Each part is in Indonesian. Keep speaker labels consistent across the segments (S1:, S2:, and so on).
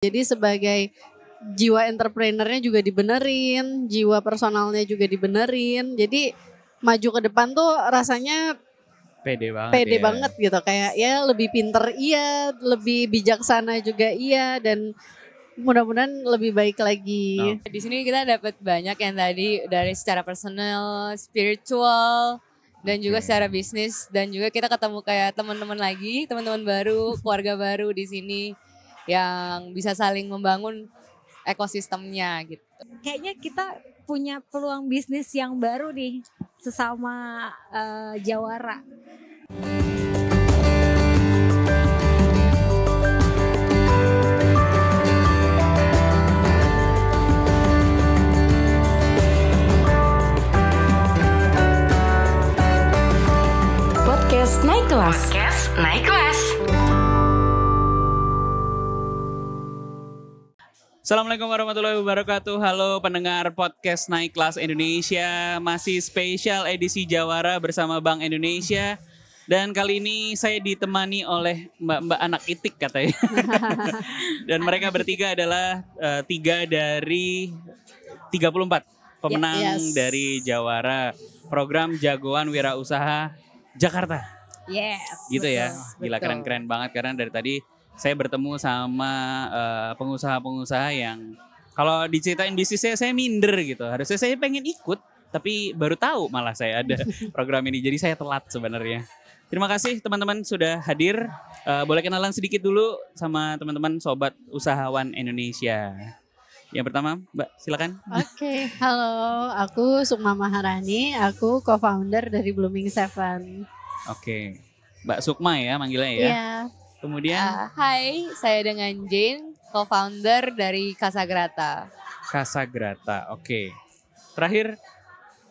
S1: Jadi sebagai jiwa entrepreneurnya juga dibenerin, jiwa personalnya juga dibenerin. Jadi maju ke depan tuh rasanya pede banget gitu. Kayak ya lebih pinter iya, lebih bijaksana juga iya, dan mudah-mudahan lebih baik lagi.
S2: Di sini kita dapat banyak yang tadi dari secara personal, spiritual, dan juga secara bisnis, dan juga kita ketemu kayak teman-teman lagi, teman-teman baru, keluarga baru di sini yang bisa saling membangun ekosistemnya gitu.
S3: Kayaknya kita punya peluang bisnis yang baru nih sesama jawara.
S4: Podcast Naik Kelas.
S5: Assalamualaikum warahmatullahi wabarakatuh. Halo pendengar podcast Naik Kelas Indonesia. Masih spesial edisi Jawara bersama Bank Indonesia. Dan kali ini saya ditemani oleh mbak-mbak anak itik katanya. Dan mereka bertiga adalah 3 dari 34 pemenang dari Jawara program Jagoan Wirausaha Jakarta.
S3: Yes.
S5: Gitu betul, ya. Gila keren-keren banget karena dari tadi saya bertemu sama pengusaha-pengusaha yang kalau diceritain bisnisnya saya minder gitu. Harusnya saya pengen ikut tapi baru tahu malah saya ada program ini. Jadi saya telat sebenarnya. Terima kasih teman-teman sudah hadir. Boleh kenalan sedikit dulu sama teman-teman sobat usahawan Indonesia. Yang pertama, Mbak, silakan.
S1: Oke, halo, aku Sukma Maharani, aku co-founder dari Blooming Seven.
S5: Oke, Mbak Sukma ya manggilnya ya.
S1: Iya.
S5: Kemudian,
S2: Hai, saya dengan Jane, co-founder dari Casagrata.
S5: Casagrata, oke. Terakhir,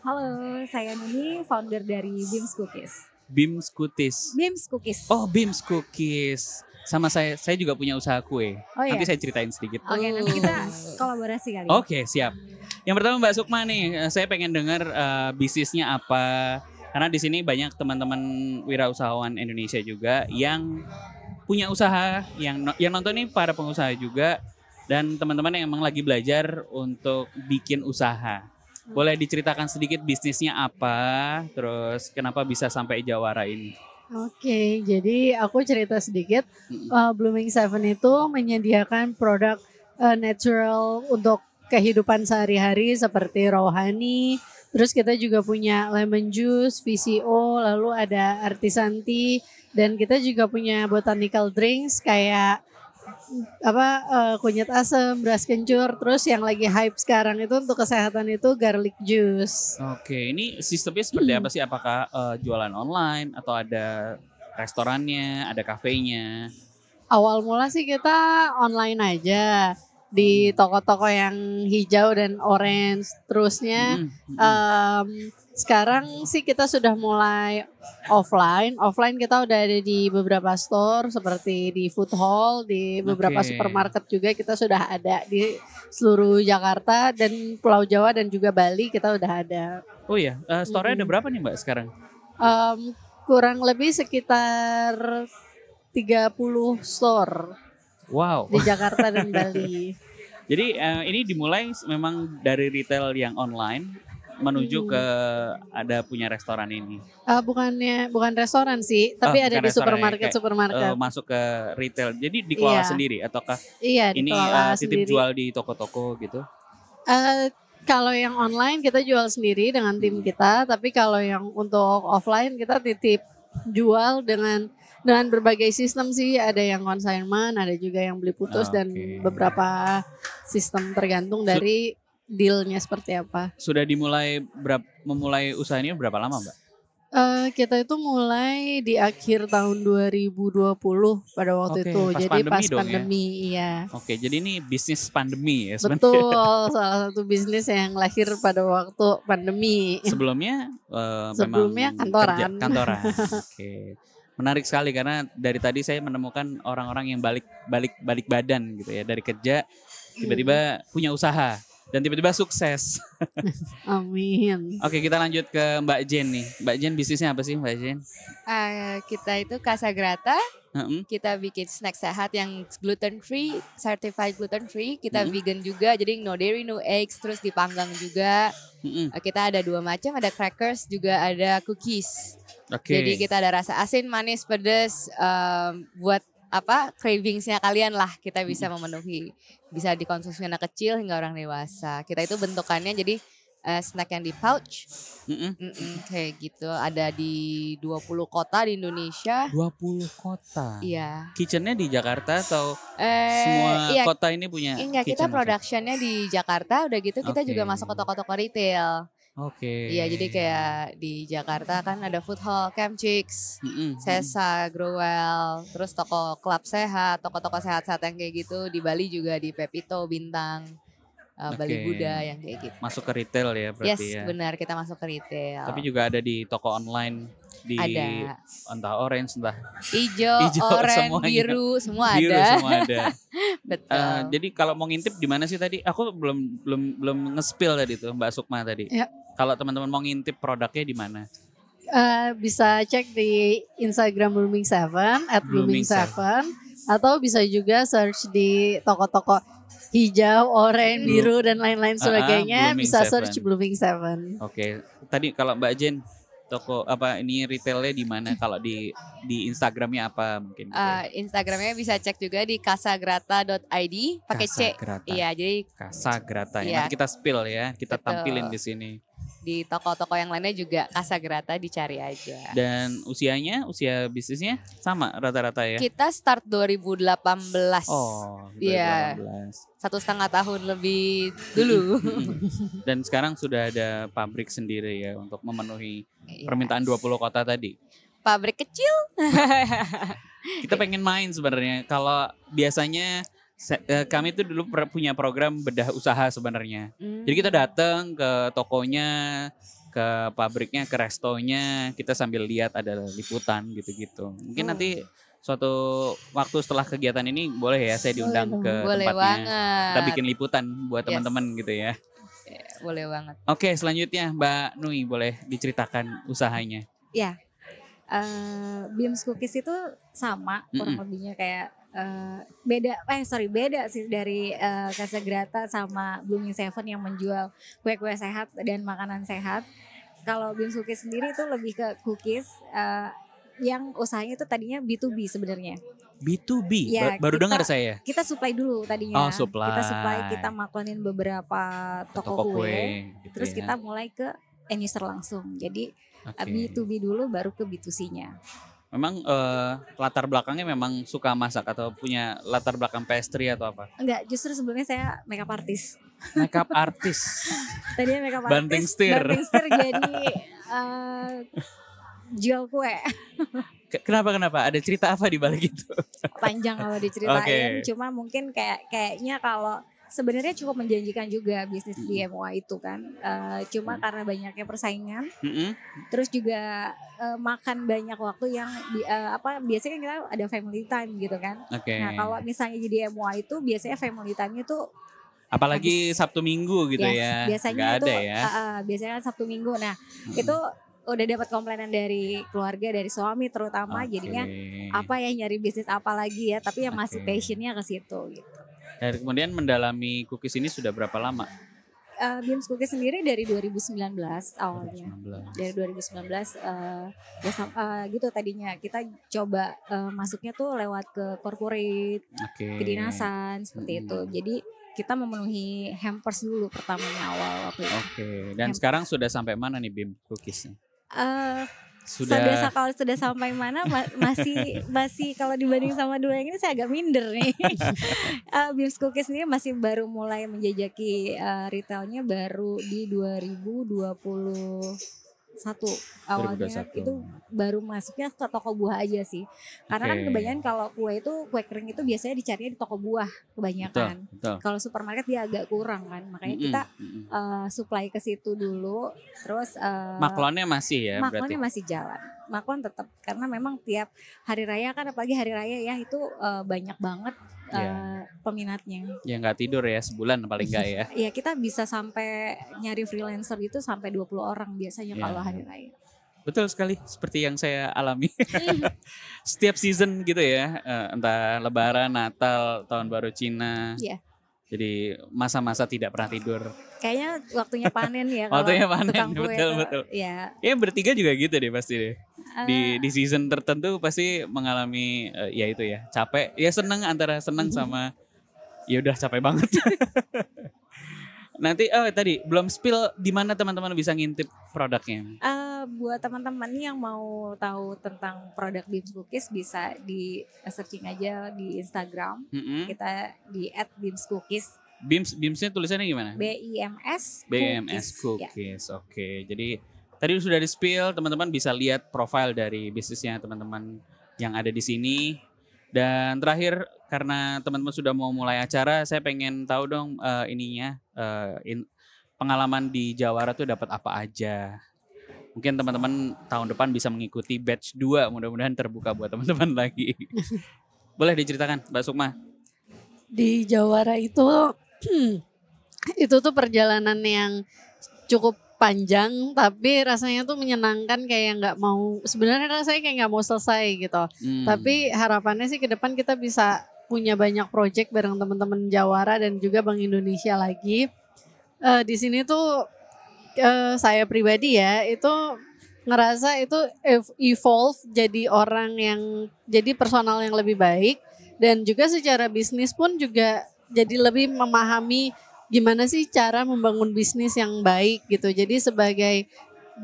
S3: Halo, saya Nuni, founder dari Bims Cookies.
S5: Bims Cookies.
S3: Bims Cookies.
S5: Oh, Bims Cookies. Sama saya juga punya usaha kue.
S3: Oh, iya?
S5: Nanti saya ceritain sedikit.
S3: Oke, nanti kita kolaborasi kali.
S5: Oke, siap. Yang pertama Mbak Sukma nih, saya pengen dengar bisnisnya apa. Karena di sini banyak teman-teman wirausahawan Indonesia juga yang punya usaha, yang nonton nih para pengusaha juga, dan teman-teman yang emang lagi belajar untuk bikin usaha. Boleh diceritakan sedikit bisnisnya apa, terus kenapa bisa sampai Jawara ini?
S1: Oke, jadi aku cerita sedikit. Blooming Seven itu menyediakan produk natural untuk kehidupan sehari-hari seperti rohani. Terus kita juga punya lemon juice, VCO, lalu ada artisan tea, dan kita juga punya botanical drinks kayak kunyit asam, beras kencur. Terus yang lagi hype sekarang itu untuk kesehatan itu garlic juice.
S5: Oke, ini sistemnya seperti apa sih? Apakah jualan online atau ada restorannya, ada kafenya?
S1: Awal mula sih kita online aja di toko-toko yang hijau dan orange. Terusnya sekarang sih kita sudah mulai offline. Offline kita udah ada di beberapa store seperti di food hall, di beberapa supermarket juga kita sudah ada di seluruh Jakarta dan Pulau Jawa dan juga Bali kita udah ada.
S5: Oh iya, store-nya ada berapa nih Mbak sekarang?
S1: Kurang lebih sekitar 30 store.
S5: Wow.
S1: Di Jakarta dan Bali.
S5: Jadi ini dimulai memang dari retail yang online menuju ke ada punya restoran ini.
S1: Bukan restoran sih, tapi ada di supermarket.
S5: Masuk ke retail. Jadi dikelola sendiri ataukah ini titip jual di toko-toko gitu?
S1: Kalau yang online kita jual sendiri dengan tim kita, tapi kalau yang untuk offline kita titip jual dengan berbagai sistem sih. Ada yang consignment, ada juga yang beli putus dan beberapa sistem tergantung dari dealnya seperti apa.
S5: Sudah memulai usaha ini berapa lama Mbak?
S1: Kita itu mulai di akhir tahun 2020 pada waktu itu. Jadi pas pandemi ya.
S5: Oke, jadi ini bisnis pandemi ya sebenarnya.
S1: Betul, salah satu bisnis yang lahir pada waktu pandemi.
S5: Sebelumnya
S1: kantoran.
S5: Oke. Menarik sekali karena dari tadi saya menemukan orang-orang yang balik badan gitu ya, dari kerja tiba-tiba punya usaha. dan tiba-tiba sukses.
S1: Amin.
S5: Oke, kita lanjut ke Mbak Jen nih. Mbak Jen bisnisnya apa sih Mbak Jen?
S2: Kita itu Casagrata.
S5: Heeh.
S2: Kita bikin snack sehat yang gluten free, certified gluten free. Kita vegan juga, jadi no dairy, no eggs. Terus dipanggang juga. Kita ada 2 macam, ada crackers juga ada cookies.
S5: Oke.
S2: Jadi kita ada rasa asin, manis, pedas. Buat cravingsnya kalian lah kita bisa memenuhi. Bisa dikonsumsi anak kecil hingga orang dewasa. Kita itu bentukannya jadi snack yang di pouch. Kayak gitu. Ada di 20 kota di Indonesia.
S5: 20 kota.
S2: Iya.
S5: Kitchennya di Jakarta atau semua
S2: iya,
S5: kota ini punya
S2: enggak, kita
S5: kitchen?
S2: productionnya di Jakarta. Udah gitu kita juga masuk ke toko-toko retail.
S5: Oke.
S2: Iya, jadi kayak di Jakarta kan ada Food Hall, Camp Chicks, Sesa, Growell, terus toko klub sehat, toko-toko sehat-sehat yang kayak gitu. Di Bali juga di Pepito, Bintang, Bali Buddha yang kayak gitu.
S5: Masuk ke retail ya berarti
S2: Yes,
S5: ya.
S2: benar, kita masuk ke retail.
S5: Tapi juga ada di toko online di
S2: Ada.
S5: entah orange entah
S2: Hijau, oranye,
S5: semuanya.
S2: biru, semua
S5: biru
S2: ada.
S5: semua ada.
S2: Betul.
S5: Jadi kalau mau ngintip di mana sih tadi? Aku belum nge-spill tadi tuh Mbak Sukma tadi.
S1: Ya.
S5: Kalau teman-teman mau ngintip produknya di mana?
S1: Bisa cek di Instagram Blooming Seven
S5: Blooming
S1: @blooming7 atau bisa juga search di toko-toko hijau, oranye, biru dan lain-lain sebagainya.
S5: Blooming
S1: Bisa
S5: Seven.
S1: search Blooming Seven.
S5: Oke. Tadi kalau Mbak Jen toko ini retailnya di mana? Kalau di Instagramnya apa mungkin? Gitu.
S2: Instagramnya bisa cek juga di casagrata.id pakai C.
S5: Casagrata.
S2: Iya, jadi
S5: Casagrata.
S2: Iya.
S5: Nanti kita spill ya, kita
S2: Betul.
S5: tampilin di sini.
S2: di toko-toko yang lainnya juga Casagrata, dicari aja.
S5: Dan usia bisnisnya sama rata-rata ya?
S2: Kita start 2018.
S5: Oh, 2018.
S2: Iya. 1,5 tahun lebih dulu.
S5: Dan sekarang sudah ada pabrik sendiri ya untuk memenuhi
S2: Iya.
S5: permintaan 20 kota tadi.
S2: Pabrik kecil.
S5: Kita pengen main sebenarnya. Kalau biasanya kami tuh dulu punya program bedah usaha sebenarnya. Jadi kita datang ke tokonya, ke pabriknya, ke restonya, kita sambil lihat ada liputan gitu-gitu. Mungkin nanti suatu waktu setelah kegiatan ini boleh ya saya diundang ke
S2: Boleh
S5: tempatnya.
S2: banget.
S5: Kita bikin liputan buat
S2: Yes.
S5: teman-teman gitu ya.
S2: Boleh banget.
S5: Oke, selanjutnya Mbak Nui boleh diceritakan usahanya.
S3: Ya, Beams Cookies itu sama kurang lebihnya kayak beda sih dari Casagrata sama Blooming Seven yang menjual kue-kue sehat dan makanan sehat. Kalau Beams Cookies sendiri itu lebih ke cookies yang usahanya itu tadinya B2B sebenarnya.
S5: B2B,
S3: Ya,
S5: baru
S3: kita-
S5: dengar saya.
S3: Kita supply dulu tadinya.
S5: Oh, supply.
S3: Kita supply, kita maklumin beberapa toko kue.
S5: gitu
S3: Terus
S5: ya.
S3: kita mulai ke end user langsung. Jadi
S5: Oke.
S3: B2B dulu baru ke B2C-nya.
S5: Memang latar belakangnya memang suka masak atau punya latar belakang pastry atau apa?
S3: Enggak, justru sebelumnya saya makeup artist.
S5: Makeup artist.
S3: Tadinya makeup
S5: Banting
S3: artist.
S5: setir.
S3: Banting setir jadi jual kue.
S5: Kenapa? Ada cerita apa di balik itu?
S3: Panjang kalau diceritain.
S5: Oke.
S3: Cuma mungkin kayaknya kalau sebenarnya cukup menjanjikan juga bisnis di MUA itu kan. Cuma karena banyaknya persaingan. Terus juga makan banyak waktu yang biasanya kan kita ada family time gitu kan.
S5: Oke.
S3: Nah kalau misalnya jadi MUA itu biasanya family time-nya tuh
S5: Apalagi Sabtu Minggu gitu
S3: yes,
S5: ya.
S3: biasanya
S5: Nggak
S3: itu
S5: ada ya.
S3: biasanya kan Sabtu Minggu. Nah itu udah dapat komplainan dari keluarga, dari suami terutama.
S5: Oke.
S3: Jadinya apa ya, nyari bisnis apa lagi ya, tapi yang masih
S5: Oke.
S3: passionnya ke situ gitu.
S5: Dan kemudian mendalami cookies ini sudah berapa lama?
S3: Beams Cookies sendiri dari 2019 awalnya.
S5: 2019.
S3: Dari 2019 gitu tadinya kita coba masuknya tuh lewat ke corporate,
S5: Oke.
S3: kedinasan seperti itu. Jadi kita memenuhi hampers dulu pertamanya awal waktu itu.
S5: Oke. Dan sekarang sudah sampai mana nih Bim cookiesnya?
S3: Kalau sudah sampai mana masih kalau dibanding sama dua yang ini saya agak minder nih. Beams Cookies ini masih baru mulai menjajaki retailnya baru di 2021 awalnya
S5: 2021.
S3: itu baru masuknya ke toko buah aja sih. Karena kan
S5: Oke.
S3: kebanyakan kalau kue kering itu biasanya dicarinya di toko buah kebanyakan.
S5: Betul.
S3: Kalau supermarket dia agak kurang kan, makanya kita supply ke situ dulu. Terus
S5: Maklonnya masih ya berarti.
S3: maklonnya masih jalan. melakukan tetap, karena memang tiap hari raya kan, apalagi hari raya ya itu banyak banget peminatnya.
S5: Ya nggak tidur ya sebulan paling nggak ya.
S3: Ya kita bisa sampai nyari freelancer itu sampai 20 orang biasanya
S5: Ya.
S3: kalau hari raya.
S5: Betul sekali, seperti yang saya alami. Setiap season gitu ya, entah Lebaran, Natal, Tahun Baru Cina.
S3: Iya.
S5: Jadi masa-masa tidak pernah tidur.
S3: Kayaknya waktunya panen ya kalau
S5: Waktunya panen,
S3: tukang kue
S5: betul,
S3: tuh.
S5: betul.
S3: Ya.
S5: Ya bertiga juga gitu deh pasti deh. Di season tertentu pasti mengalami ya itu ya, capek. Ya seneng, antara seneng sama ya udah capek banget. Nanti tadi belum spill di mana teman-teman bisa ngintip produknya.
S3: Buat teman-teman yang mau tahu tentang produk Beams Cookies bisa di searching aja di Instagram. Kita di @beamscookies.
S5: Beamsnya tulisannya gimana?
S3: BIMS
S5: BMS
S3: Cookies.
S5: Cookies. Oke. Jadi tadi sudah di spill, teman-teman bisa lihat profil dari bisnisnya teman-teman yang ada di sini. Dan terakhir, karena teman-teman sudah mau mulai acara, saya pengen tahu dong pengalaman di Jawara tuh dapat apa aja. Mungkin teman-teman tahun depan bisa mengikuti batch 2, mudah-mudahan terbuka buat teman-teman lagi. Boleh diceritakan Mbak Sukma?
S1: Di Jawara itu tuh perjalanan yang cukup panjang, tapi rasanya tuh menyenangkan, kayak nggak mau, sebenarnya rasanya kayak nggak mau selesai gitu. Tapi harapannya sih ke depan kita bisa punya banyak project bareng teman-teman Jawara dan juga Bank Indonesia lagi. Di sini tuh saya pribadi ya itu ngerasa itu evolve jadi orang yang jadi personal yang lebih baik, dan juga secara bisnis pun juga jadi lebih memahami gimana sih cara membangun bisnis yang baik gitu. Jadi sebagai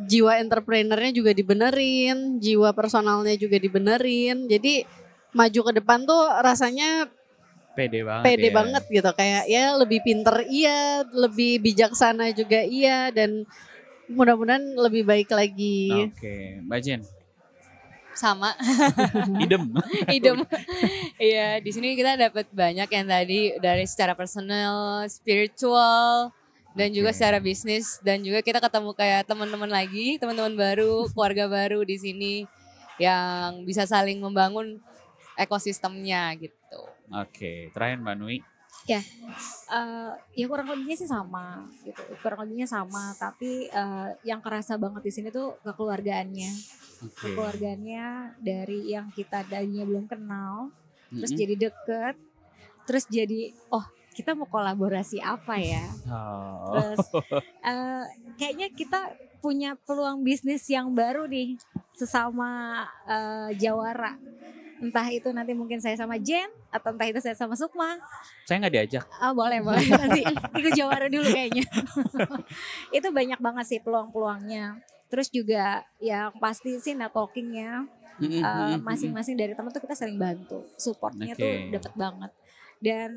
S1: jiwa entrepreneurnya juga dibenerin, jiwa personalnya juga dibenerin. Jadi maju ke depan tuh rasanya
S5: Pede
S1: pede
S5: ya.
S1: banget gitu, kayak ya lebih pinter iya, lebih bijaksana juga iya, dan mudah-mudahan lebih baik lagi.
S5: Oke, Mbak Jen.
S2: Sama.
S5: Idem.
S2: Iya, di sini kita dapat banyak yang tadi dari secara personal, spiritual, dan juga secara bisnis, dan juga kita ketemu kayak teman-teman lagi, teman-teman baru, keluarga baru di sini yang bisa saling membangun ekosistemnya gitu.
S5: Oke, terakhir Mbak Nui.
S3: Ya kurang lebihnya sih sama gitu. Kurang lebihnya sama, tapi yang kerasa banget di sini tuh kekeluargaannya. Kekeluargaannya dari yang kita tadinya belum kenal, terus jadi deket, terus jadi kita mau kolaborasi apa ya? Terus kayaknya kita punya peluang bisnis yang baru nih sesama Jawara. Entah itu nanti mungkin saya sama Jen, atau entah itu saya sama Sukma.
S5: Saya nggak diajak.
S3: Boleh nanti ikut Jawara dulu kayaknya. Itu banyak banget sih peluang-peluangnya. Terus juga yang pasti sih networkingnya, masing-masing dari teman tuh kita saling bantu, supportnya tuh dapat banget. Dan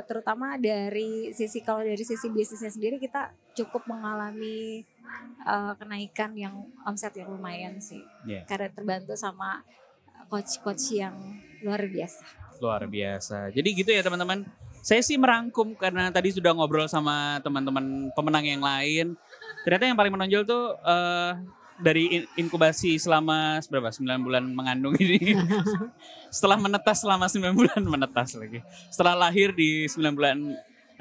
S3: terutama dari sisi, kalau dari sisi bisnisnya sendiri kita cukup mengalami kenaikan yang omset yang lumayan sih, karena terbantu sama coach-coach yang luar biasa.
S5: Luar biasa. Jadi gitu ya teman-teman. Saya sih merangkum karena tadi sudah ngobrol sama teman-teman pemenang yang lain. Ternyata yang paling menonjol tuh dari inkubasi selama 9 bulan mengandung ini. Setelah menetas selama 9 bulan menetas lagi. Setelah lahir di 9 bulan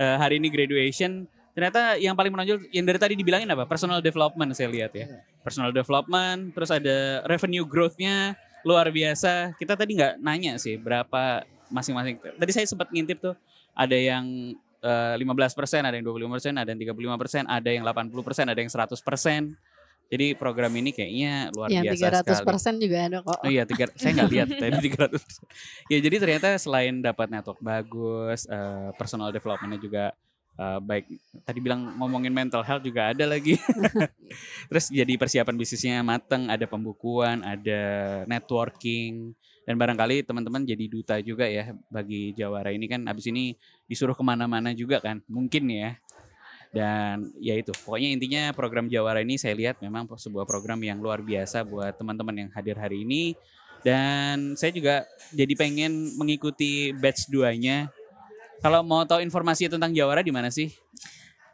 S5: hari ini graduation. Ternyata yang paling menonjol yang dari tadi dibilangin apa? Personal development saya lihat ya. Personal development, terus ada revenue growth-nya luar biasa. Kita tadi nggak nanya sih berapa masing-masing. Tadi saya sempat ngintip tuh ada yang 15%, ada yang 25%, ada yang 35%, ada yang 80%, ada yang 100%. Jadi program ini kayaknya luar biasa sekali.
S1: 300% juga ada kok.
S5: Oh iya, saya nggak lihat tadi 300%. Ya jadi ternyata selain dapat network bagus, personal development-nya juga baik. Tadi bilang ngomongin mental health juga ada lagi. Terus jadi persiapan bisnisnya mateng, ada pembukuan, ada networking, dan barangkali teman-teman jadi duta juga ya bagi Jawara ini kan. Abis ini disuruh kemana-mana juga kan, mungkin ya. Dan ya itu, pokoknya intinya program Jawara ini saya lihat memang sebuah program yang luar biasa buat teman-teman yang hadir hari ini. Dan saya juga jadi pengen mengikuti batch 2-nya. Kalau mau tahu informasi tentang Jawara di mana sih?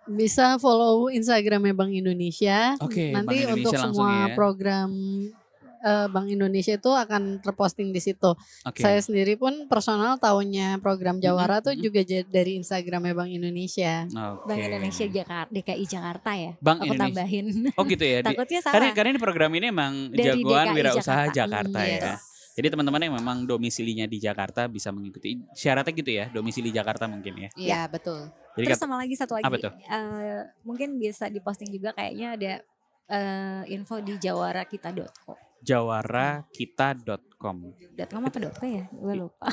S1: Bisa follow Instagramnya Bank Indonesia.
S5: Oke,
S1: Nanti
S5: Bank Indonesia
S1: untuk semua
S5: ya.
S1: program Bank Indonesia itu akan terposting di situ. Saya sendiri pun personal tahunya program Jawara tuh juga dari Instagramnya Bank Indonesia.
S3: Bank Indonesia Jakarta, DKI Jakarta ya.
S5: Bank
S3: Aku
S5: Indonesia.
S3: tambahin.
S5: Oh gitu ya.
S3: Takutnya salah.
S5: Karena ini program ini emang
S3: Dari
S5: jagoan
S3: DKI
S5: wirausaha
S3: Jakarta.
S5: Jakarta ya. Jadi teman-teman yang memang domisilinya di Jakarta bisa mengikuti syaratnya gitu ya, domisili Jakarta mungkin ya.
S2: Iya, betul.
S5: Jadi
S3: Terus sama lagi satu lagi,
S5: apa tuh?
S3: mungkin bisa diposting juga kayaknya ada info di jawarakita.com.
S5: jawarakita.com.
S3: .com apa .co ya? Gue lupa.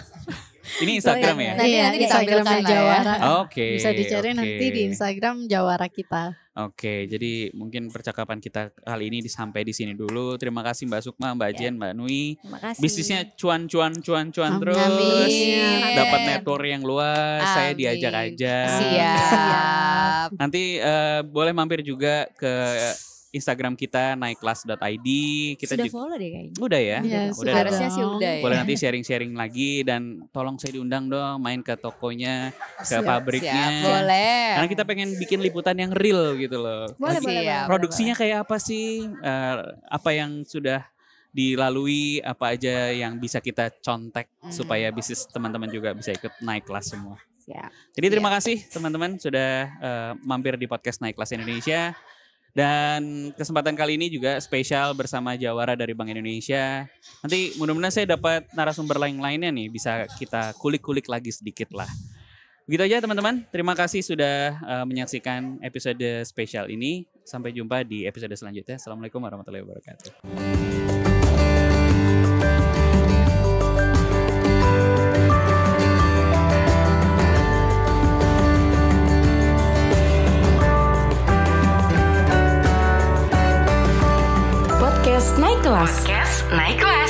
S5: Ini Instagram ya?
S2: Nanti ditampilkan
S1: Instagramnya
S2: lah ya.
S1: Jawara.
S5: Oke.
S1: Bisa dicari nanti di Instagram Jawara Kita.
S5: Oke, jadi mungkin percakapan kita kali ini sampai di sini dulu. Terima kasih Mbak Sukma, Mbak Jen, Mbak Nui.
S3: Terima kasih.
S5: Bisnisnya cuan terus.
S2: Amin.
S5: Dapat network yang luas. Saya
S2: Amin.
S5: diajak aja.
S2: Siap.
S5: Nanti boleh mampir juga ke Instagram kita naikkelas.id. Kita
S3: Sudah
S5: juga
S3: follow deh kayaknya.
S5: udah ya.
S1: Iya,
S5: Udah
S1: sudah
S2: Harusnya
S1: dong.
S2: sih udah ya.
S5: Boleh nanti sharing-sharing lagi dan tolong saya diundang dong main ke tokonya, ke
S1: Siap,
S5: pabriknya.
S2: Siap, boleh.
S5: Karena kita pengen bikin liputan yang real gitu loh.
S3: Boleh,
S2: Siap.
S3: boleh, boleh.
S5: Produksinya kayak apa sih? Apa yang sudah dilalui, apa aja yang bisa kita contek supaya bisnis teman-teman juga bisa ikut naik kelas semua.
S3: Siap.
S5: Jadi terima kasih teman-teman sudah mampir di podcast Naik Kelas Indonesia. Dan kesempatan kali ini juga spesial bersama Jawara dari Bank Indonesia. Nanti mudah-mudahan saya dapat narasumber lain-lainnya nih, bisa kita kulik-kulik lagi sedikit lah. Begitu aja teman-teman, terima kasih sudah menyaksikan episode spesial ini. Sampai jumpa di episode selanjutnya. Assalamualaikum warahmatullahi wabarakatuh.
S4: Podcast Naik Kelas.
S6: Naik Kelas.